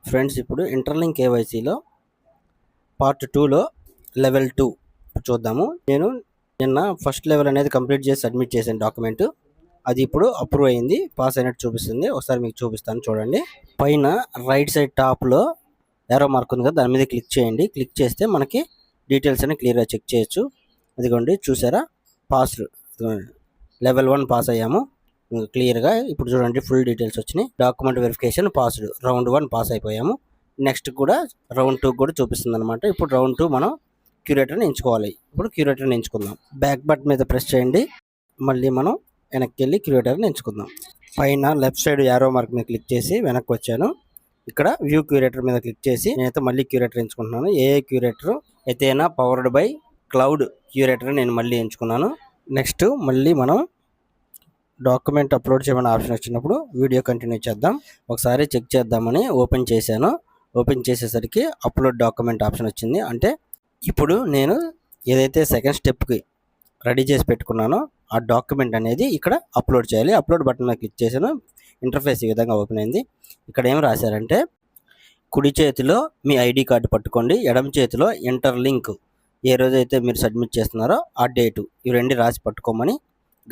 Friends, ఇప్పుడు interlink కేవైసీలో part 2లో level 2 చూద్దాము. నేను నిన్న ఫస్ట్ లెవెల్ అనేది కంప్లీట్ చేసి సబ్మిట్ చేశాను డాక్యుమెంట్. అది ఇప్పుడు అప్రూవ్ అయింది, పాస్ అయినట్టు చూపిస్తుంది. ఒకసారి మీకు చూపిస్తాను చూడండి. పైన రైట్ సైడ్ టాప్లో ఏరో మార్క్ ఉంది కదా, దాని మీద క్లిక్ చేయండి. క్లిక్ చేస్తే మనకి డీటెయిల్స్ అన్ని క్లియర్గా చెక్ చేయొచ్చు. అదిగోండి, చూసారా, పాస్డ్ లెవెల్ 1 పాస్ అయ్యాము క్లియర్గా. ఇప్పుడు చూడండి, ఫుల్ డీటెయిల్స్ వచ్చినాయి. Document verification passed, round 1 pass అయిపోయాము. నెక్స్ట్ కూడా రౌండ్ 2 కూడా చూపిస్తుంది అనమాట. ఇప్పుడు రౌండ్ 2 మనం క్యూరేటర్ని ఎంచుకోవాలి. ఇప్పుడు క్యూరేటర్ని ఎంచుకుందాం. బ్యాక్ బటన్ మీద ప్రెస్ చేయండి. మళ్ళీ మనం వెనక్కి వెళ్ళి క్యూరేటర్ని ఎంచుకుందాం. పైన లెఫ్ట్ సైడ్ యారో మార్క్ మీద క్లిక్ చేసి వెనక్కి వచ్చాను. ఇక్కడ వ్యూ క్యూరేటర్ మీద క్లిక్ చేసి నేనైతే మళ్ళీ క్యూరేటర్ ఎంచుకుంటున్నాను. ఏ క్యూరేటర్ అయితేనా పవర్డ్ బై క్లౌడ్ క్యూరేటర్ నేను మళ్ళీ ఎంచుకున్నాను. నెక్స్ట్ మళ్ళీ మనం డాక్యుమెంట్ అప్లోడ్ చేయమని ఆప్షన్ వచ్చినప్పుడు వీడియో కంటిన్యూ చేద్దాం. ఒకసారి చెక్ చేద్దామని ఓపెన్ చేశాను. ఓపెన్ చేసేసరికి అప్లోడ్ డాక్యుమెంట్ ఆప్షన్ వచ్చింది. అంటే ఇప్పుడు నేను ఏదైతే సెకండ్ స్టెప్కి రెడీ చేసి పెట్టుకున్నానో ఆ డాక్యుమెంట్ అనేది ఇక్కడ అప్లోడ్ చేయాలి. అప్లోడ్ బటన్ మీద క్లిక్ చేశాను. ఇంటర్ఫేస్ ఈ విధంగా ఓపెన్ అయింది. ఇక్కడ ఏం రాశారంటే, కుడి చేతిలో మీ ఐడి కార్డు పట్టుకోండి, ఎడమ చేతిలో ఇంటర్లింక్ ఏ రోజైతే మీరు సబ్మిట్ చేస్తున్నారో ఆ డేటు, ఇవి రెండు రాసి పట్టుకోమని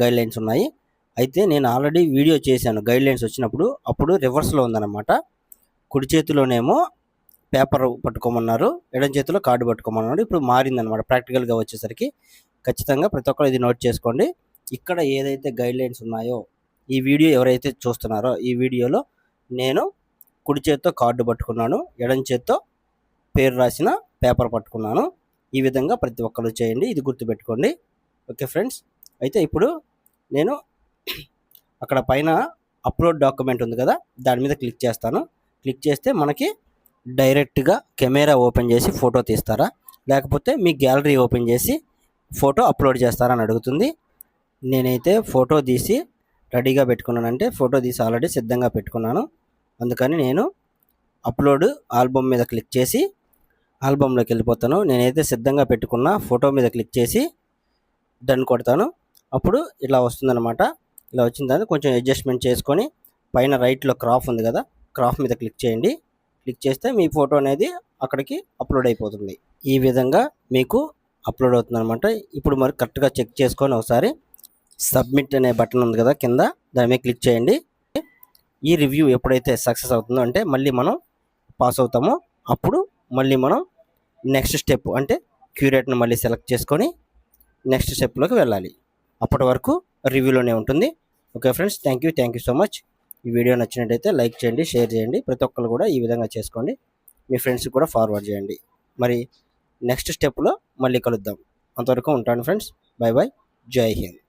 గైడ్లైన్స్ ఉన్నాయి. అయితే నేను ఆల్రెడీ వీడియో చేశాను గైడ్లైన్స్ వచ్చినప్పుడు. అప్పుడు రివర్స్లో ఉందన్నమాట. కుడి చేతిలోనేమో పేపర్ పట్టుకోమన్నారు, ఎడమ చేతిలో కార్డు పట్టుకోమన్నారు. ఇప్పుడు మారిందనమాట ప్రాక్టికల్గా వచ్చేసరికి. ఖచ్చితంగా ప్రతి ఒక్కరు ఇది నోట్ చేసుకోండి. ఇక్కడ ఏదైతే గైడ్లైన్స్ ఉన్నాయో, ఈ వీడియో ఎవరైతే చూస్తున్నారో ఈ వీడియోలో నేను కుడి చేత్తో కార్డు పట్టుకున్నాను, ఎడమ చేత్తో పేరు రాసిన పేపర్ పట్టుకున్నాను. ఈ విధంగా ప్రతి ఒక్కరు చేయండి, ఇది గుర్తుపెట్టుకోండి. ఓకే ఫ్రెండ్స్, అయితే ఇప్పుడు నేను అక్కడ పైన అప్లోడ్ డాక్యుమెంట్ ఉంది కదా, దాని మీద క్లిక్ చేస్తాను. క్లిక్ చేస్తే మనకి డైరెక్ట్గా కెమెరా ఓపెన్ చేసి ఫోటో తీస్తారా, లేకపోతే మీ గ్యాలరీ ఓపెన్ చేసి ఫోటో అప్లోడ్ చేస్తారా అని అడుగుతుంది. నేనైతే ఫోటో తీసి రెడీగా పెట్టుకున్నానంటే ఫోటో తీసి ఆల్రెడీ సిద్ధంగా పెట్టుకున్నాను. అందుకని నేను అప్లోడ్ ఆల్బమ్ మీద క్లిక్ చేసి ఆల్బంలోకి వెళ్ళిపోతాను. నేనైతే సిద్ధంగా పెట్టుకున్న ఫోటో మీద క్లిక్ చేసి డన్ కొడతాను. అప్పుడు ఇలా వస్తుందన్నమాట. ఇలా వచ్చిన తర్వాత కొంచెం అడ్జస్ట్మెంట్ చేసుకొని పైన రైట్లో క్రాఫ్ ఉంది కదా, క్రాఫ్ మీద క్లిక్ చేయండి. క్లిక్ చేస్తే మీ ఫోటో అనేది అక్కడికి అప్లోడ్ అయిపోతుంది. ఈ విధంగా మీకు అప్లోడ్ అవుతుంది అనమాట. ఇప్పుడు మరి కరెక్ట్గా చెక్ చేసుకొని ఒకసారి సబ్మిట్ అనే బటన్ ఉంది కదా కింద, దాని మీద క్లిక్ చేయండి. ఈ రివ్యూ ఎప్పుడైతే సక్సెస్ అవుతుందో, అంటే మళ్ళీ మనం పాస్ అవుతామో, అప్పుడు మళ్ళీ మనం నెక్స్ట్ స్టెప్ అంటే క్యూరేట్ని మళ్ళీ సెలెక్ట్ చేసుకొని నెక్స్ట్ స్టెప్లోకి వెళ్ళాలి. అప్పటి వరకు రివ్యూలోనే ఉంటుంది. Okay friends, thank you so much. ఈ వీడియో నచ్చినట్టయితే లైక్ చేయండి, షేర్ చేయండి. ప్రతి ఒక్కరు కూడా ఈ విధంగా చేసుకోండి. మీ ఫ్రెండ్స్కి కూడా ఫార్వర్డ్ చేయండి. మరి నెక్స్ట్ స్టెప్లో మళ్ళీ కలుద్దాం. అంతవరకు ఉంటాను ఫ్రెండ్స్. By by. జై హింద్.